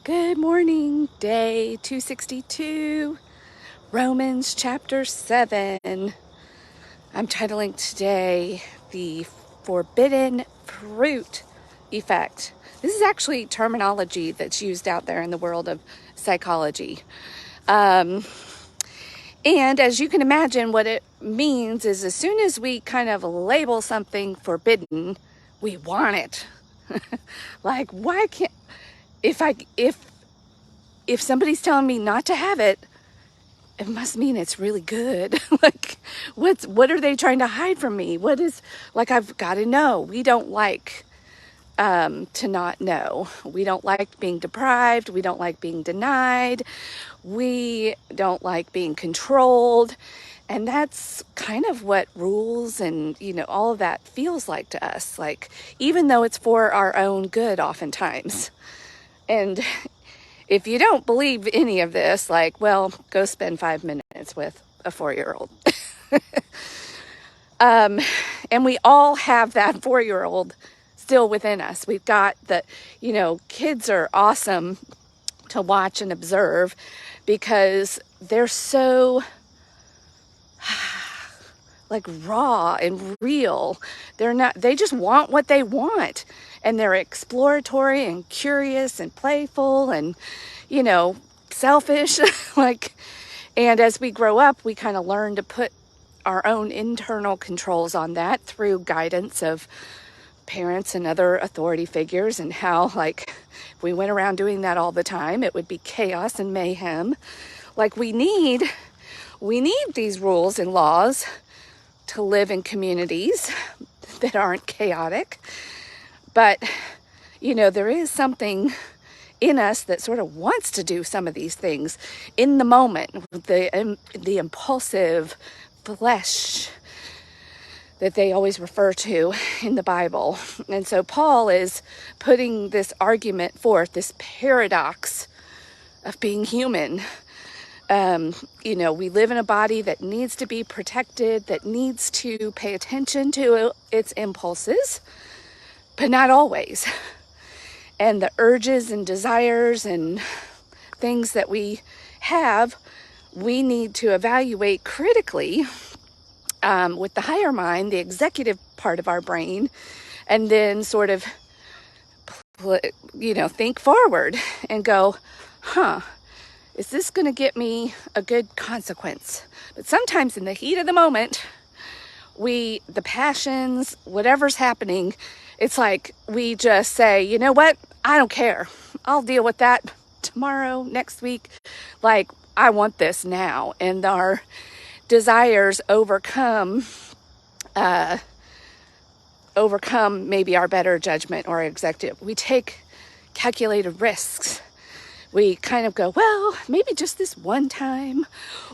Good morning, day 262, Romans chapter 7. I'm titling today The Forbidden Fruit Effect. This is actually terminology that's used out there in the world of psychology. And as you can imagine, what it means is as soon as we kind of label something forbidden, we want it. Like, why can't, if somebody's telling me not to have it, it must mean it's really good. Like, what are they trying to hide from me? I've got to know. We don't like to not know. We don't like being deprived. We don't like being denied. We don't like being controlled. And that's kind of what rules and, all of that feels like to us. Like, even though it's for our own good oftentimes. And if you don't believe any of this, well, go spend 5 minutes with a 4-year-old. And we all have that 4-year-old still within us. We've got kids are awesome to watch and observe because they're so raw and real. They just want what they want. And they're exploratory and curious and playful and, selfish. And as we grow up, we kind of learn to put our own internal controls on that through guidance of parents and other authority figures, and how, if we went around doing that all the time, it would be chaos and mayhem. We need these rules and laws to live in communities that aren't chaotic. But, there is something in us that sort of wants to do some of these things in the moment, the impulsive flesh that they always refer to in the Bible. And so Paul is putting this argument forth, this paradox of being human. We live in a body that needs to be protected, that needs to pay attention to its impulses, but not always. And the urges and desires and things that we have, we need to evaluate critically with the higher mind, the executive part of our brain, and then sort of, think forward and go, is this going to get me a good consequence? But sometimes in the heat of the moment, the passions, whatever's happening, it's like we just say, you know what? I don't care. I'll deal with that tomorrow, next week. I want this now. And our desires overcome maybe our better judgment or executive. We take calculated risks. We kind of go, well, maybe just this one time,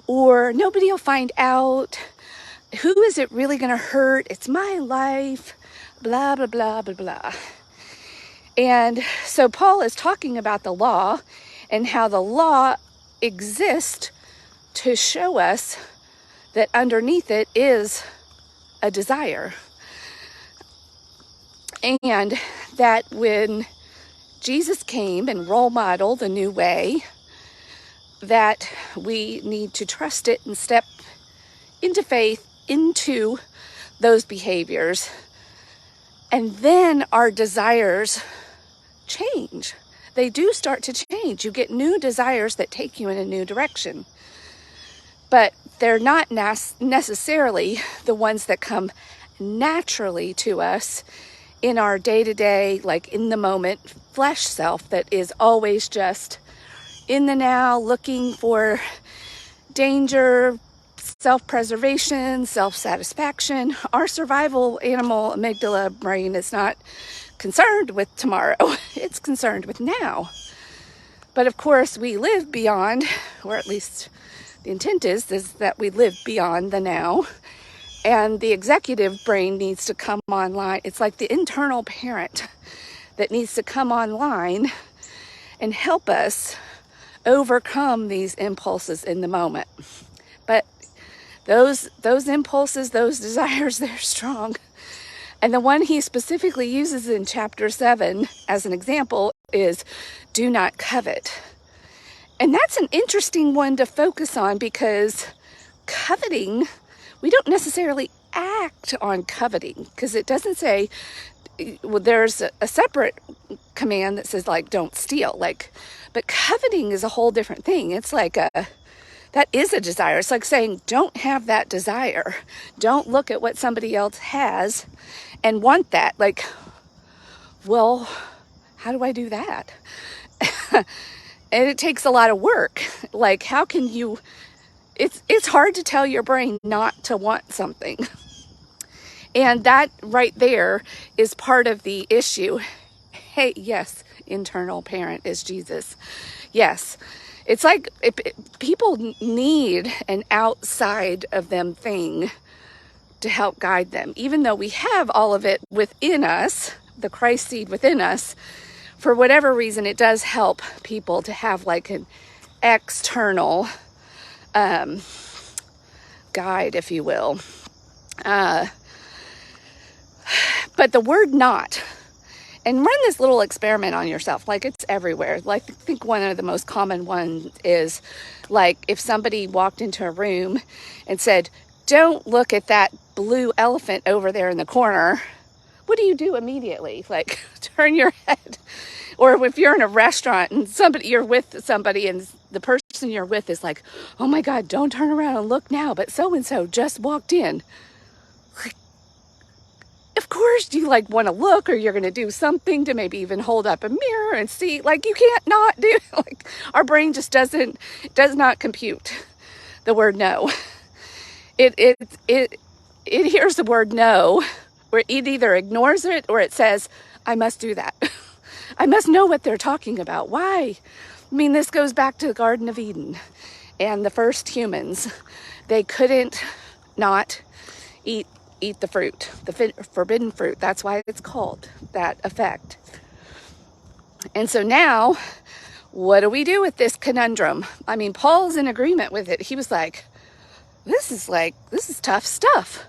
or nobody will find out. Who is it really going to hurt? It's my life, blah, blah, blah, blah, blah. And so Paul is talking about the law and how the law exists to show us that underneath it is a desire. And that when Jesus came and role modeled a new way, that we need to trust it and step into faith, into those behaviors, and then our desires change. They do start to change. You get new desires that take you in a new direction. But they're not necessarily the ones that come naturally to us in our day-to-day, in the moment flesh self that is always just in the now, looking for danger, self-preservation, self-satisfaction. Our survival animal amygdala brain is not concerned with tomorrow. It's concerned with now. But of course, we live beyond, or at least the intent is that we live beyond the now. And the executive brain needs to come online. It's like the internal parent that needs to come online and help us overcome these impulses in the moment. But those impulses, those desires, they're strong. And the one he specifically uses in chapter 7 as an example is do not covet. And that's an interesting one to focus on, because coveting, we don't necessarily act on coveting, because it doesn't say, well, there's a separate command that says like don't steal, like, but coveting is a whole different thing. It's like that is a desire. It's like saying don't have that desire. Don't look at what somebody else has and want that. Like, well, how do I do that? And it takes a lot of work. Like, how can you, it's hard to tell your brain not to want something. And that right there is part of the issue. Hey, yes, internal parent is Jesus. Yes, it's like people need an outside of them thing to help guide them. Even though we have all of it within us, the Christ seed within us, for whatever reason, it does help people to have like an external guide, if you will. But the word not, and run this little experiment on yourself, like it's everywhere. Like, I think one of the most common ones is like if somebody walked into a room and said, don't look at that blue elephant over there in the corner. What do you do immediately? Like, turn your head. Or if you're in a restaurant and you're with somebody and the person you're with is like, oh my God, don't turn around and look now, but so-and-so just walked in. Like, of course you like want to look, or you're going to do something to maybe even hold up a mirror and see. Like, you can't not do, like, our brain just does not compute the word no. It hears the word no, where it either ignores it or it says, I must do that. I must know what they're talking about. Why? I mean, this goes back to the Garden of Eden and the first humans. They couldn't not eat the fruit, the forbidden fruit. That's why it's called that effect. And so now, what do we do with this conundrum? I mean, Paul's in agreement with it. He was like, this is tough stuff.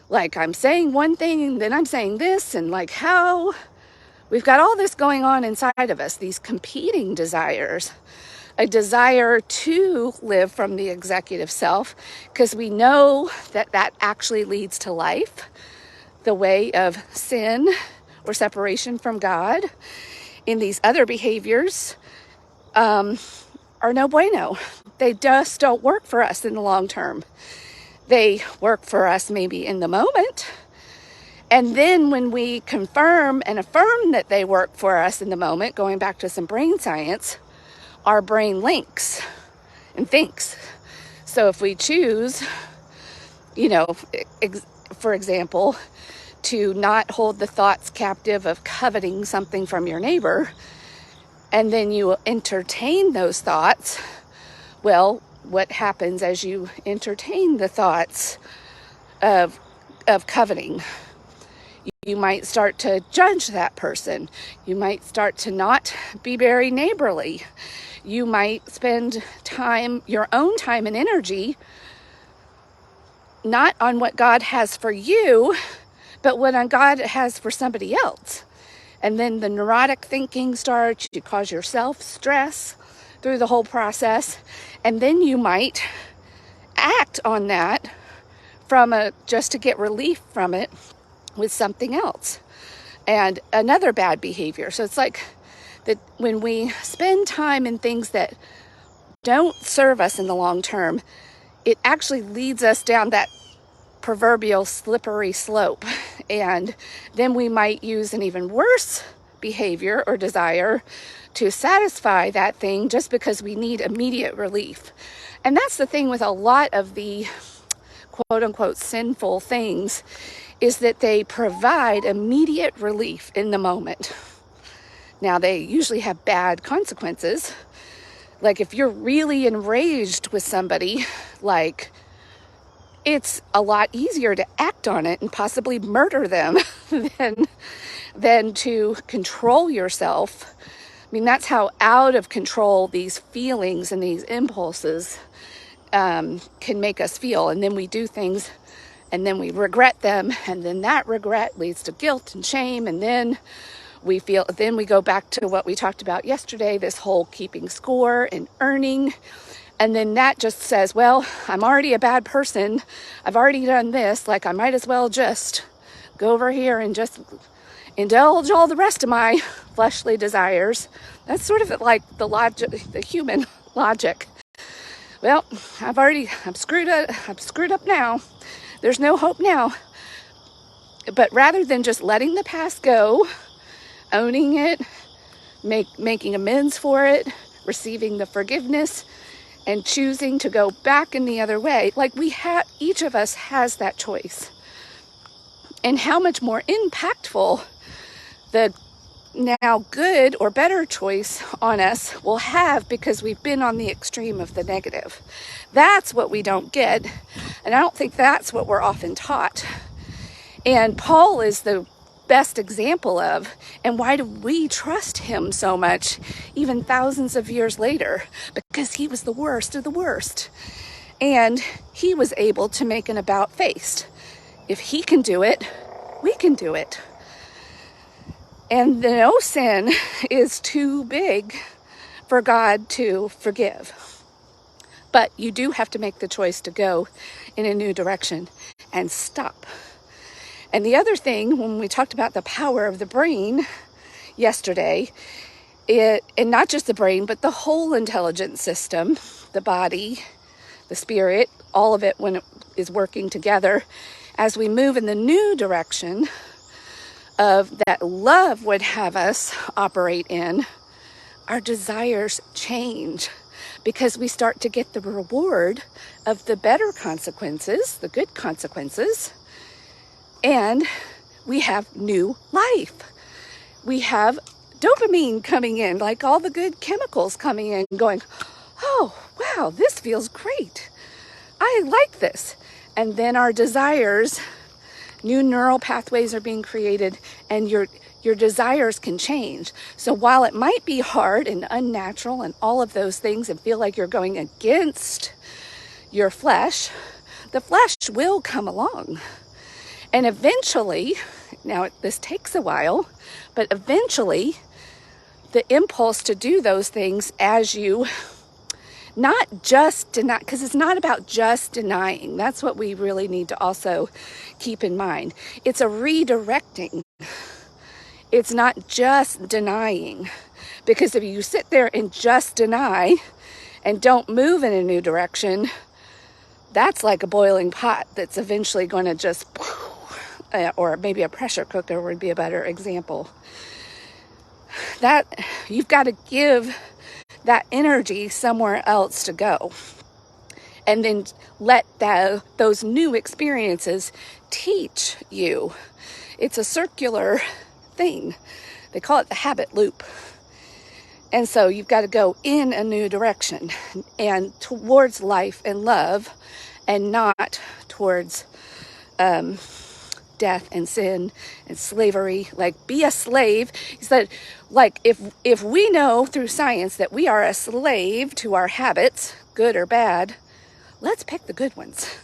Like, I'm saying one thing and then I'm saying this, and like, how we've got all this going on inside of us, these competing desires, a desire to live from the executive self, because we know that that actually leads to life, the way of sin or separation from God. In these other behaviors are no bueno. They just don't work for us in the long term. They work for us maybe in the moment. And then when we confirm and affirm that they work for us in the moment, going back to some brain science, our brain links and thinks. So if we choose, for example, to not hold the thoughts captive of coveting something from your neighbor, and then you entertain those thoughts, well, what happens as you entertain the thoughts of coveting? You might start to judge that person. You might start to not be very neighborly. You might spend your own time and energy, not on what God has for you, but what God has for somebody else. And then the neurotic thinking starts. You cause yourself stress through the whole process. And then you might act on that just to get relief from it with something else and another bad behavior. So it's like that when we spend time in things that don't serve us in the long term, it actually leads us down that proverbial slippery slope. And then we might use an even worse behavior or desire to satisfy that thing just because we need immediate relief. And that's the thing with a lot of the quote unquote sinful things, is that they provide immediate relief in the moment. Now, they usually have bad consequences. Like if you're really enraged with somebody, like, it's a lot easier to act on it and possibly murder them than to control yourself. I mean, that's how out of control these feelings and these impulses can make us feel. And then we do things and then we regret them, and then that regret leads to guilt and shame, and then Then we go back to what we talked about yesterday, this whole keeping score and earning. And then that just says, well, I'm already a bad person. I've already done this. Like, I might as well just go over here and just indulge all the rest of my fleshly desires. That's sort of like the human logic. Well, I'm screwed up now. There's no hope now. But rather than just letting the past go, owning it, making amends for it, receiving the forgiveness, and choosing to go back in the other way, like each of us has that choice. And how much more impactful the now good or better choice on us will have, because we've been on the extreme of the negative. That's what we don't get. And I don't think that's what we're often taught. And Paul is the best example of, and why do we trust him so much, even thousands of years later? Because he was the worst of the worst. And he was able to make an about face. If he can do it, we can do it. And no sin is too big for God to forgive. But you do have to make the choice to go in a new direction and stop. And the other thing, when we talked about the power of the brain yesterday, and not just the brain, but the whole intelligence system, the body, the spirit, all of it when it is working together, as we move in the new direction of that love would have us operate in, our desires change, because we start to get the reward of the better consequences, the good consequences, and we have new life. We have dopamine coming in, like all the good chemicals coming in, going, oh, wow, this feels great. I like this. And then our desires, new neural pathways are being created, and your desires can change. So while it might be hard and unnatural and all of those things and feel like you're going against your flesh, the flesh will come along. And eventually, now this takes a while, but eventually the impulse to do those things, as you not just deny, because it's not about just denying. That's what we really need to also keep in mind. It's a redirecting. It's not just denying. Because if you sit there and just deny and don't move in a new direction, that's like a boiling pot that's eventually going to just, or maybe a pressure cooker would be a better example. That you've got to give that energy somewhere else to go, and then let those new experiences teach you. It's a circular thing. They call it the habit loop. And so you've got to go in a new direction and towards life and love, and not towards death and sin and slavery. Like, be a slave. He said, like, if we know through science that we are a slave to our habits, good or bad, let's pick the good ones.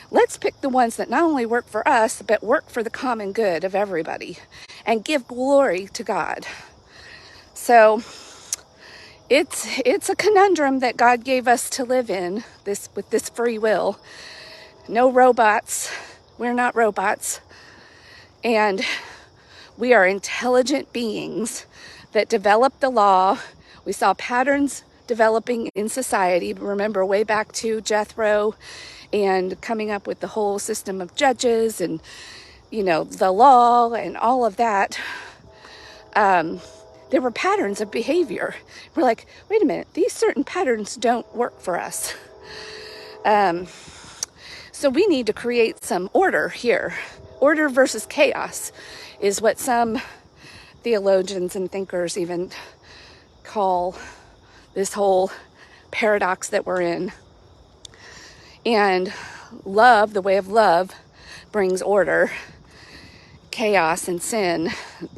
Let's pick the ones that not only work for us, but work for the common good of everybody, and give glory to God. So it's a conundrum that God gave us to live in, with this free will. No robots. We're not robots. And we are intelligent beings that develop the law. We saw patterns developing in society. Remember, way back to Jethro, and coming up with the whole system of judges and, the law and all of that. There were patterns of behavior. We're like, wait a minute, these certain patterns don't work for us. So we need to create some order here. Order versus chaos is what some theologians and thinkers even call this whole paradox that we're in. And love, the way of love, brings order. Chaos and sin,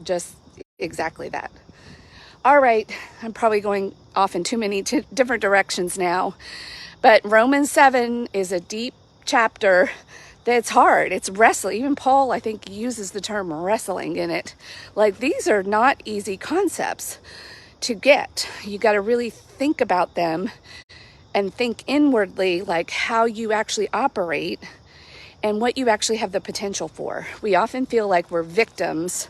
just exactly that. All right, I'm probably going off in too many different directions now. But Romans 7 is a deep chapter It's hard. It's wrestling. Even Paul, I think, uses the term wrestling in it. Like, these are not easy concepts to get. You got to really think about them and think inwardly, like how you actually operate and what you actually have the potential for. We often feel like we're victims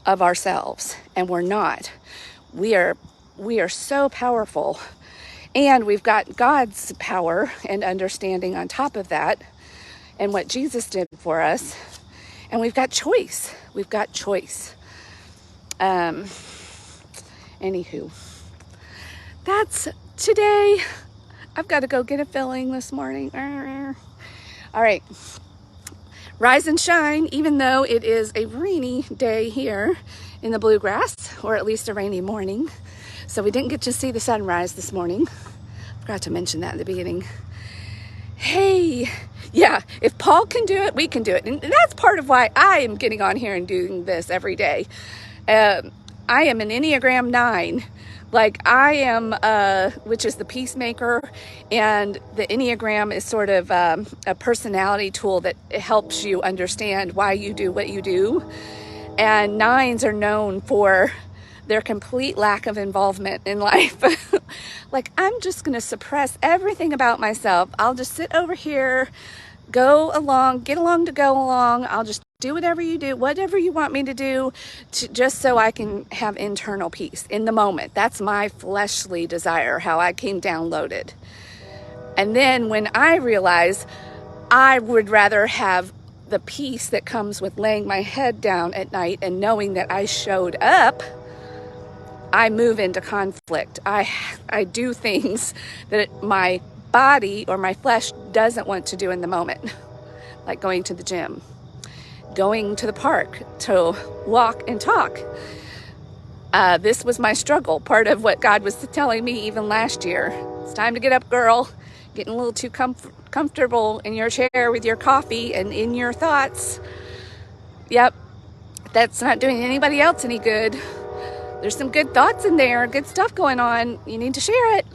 of ourselves, and we're not. We are so powerful, and we've got God's power and understanding on top of that, and what Jesus did for us, and we've got choice. We've got choice. Anywho, that's today. I've got to go get a filling this morning. All right. Rise and shine, even though it is a rainy day here in the bluegrass, or at least a rainy morning. So we didn't get to see the sunrise this morning. Forgot to mention that in the beginning. Hey, yeah, if Paul can do it, we can do it. And that's part of why I am getting on here and doing this every day. I am an Enneagram 9. Like, I am, which is the peacemaker, and the Enneagram is sort of a personality tool that helps you understand why you do what you do. And 9s are known for their complete lack of involvement in life. Like, I'm just going to suppress everything about myself. I'll just sit over here, go along, get along to go along. I'll just do whatever you do, whatever you want me to do, just so I can have internal peace in the moment. That's my fleshly desire, how I came downloaded. And then when I realize I would rather have the peace that comes with laying my head down at night and knowing that I showed up, I move into conflict. I do things that my body or my flesh doesn't want to do in the moment, like going to the gym, going to the park to walk and talk. This was my struggle. Part of what God was telling me even last year. It's time to get up, girl. Getting a little too comfortable in your chair with your coffee and in your thoughts. Yep, that's not doing anybody else any good. There's some good thoughts in there, good stuff going on. You need to share it.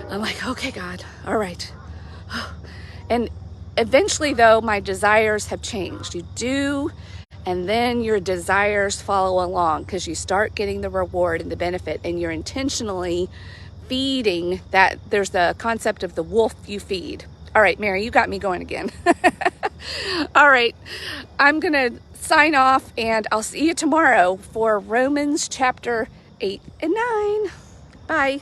I'm like, okay, God, all right. And eventually, though, my desires have changed. You do, and then your desires follow along because you start getting the reward and the benefit, and you're intentionally feeding that. There's the concept of the wolf you feed. All right, Mary, you got me going again. All right, I'm going to sign off, and I'll see you tomorrow for Romans chapter 8 and 9. Bye.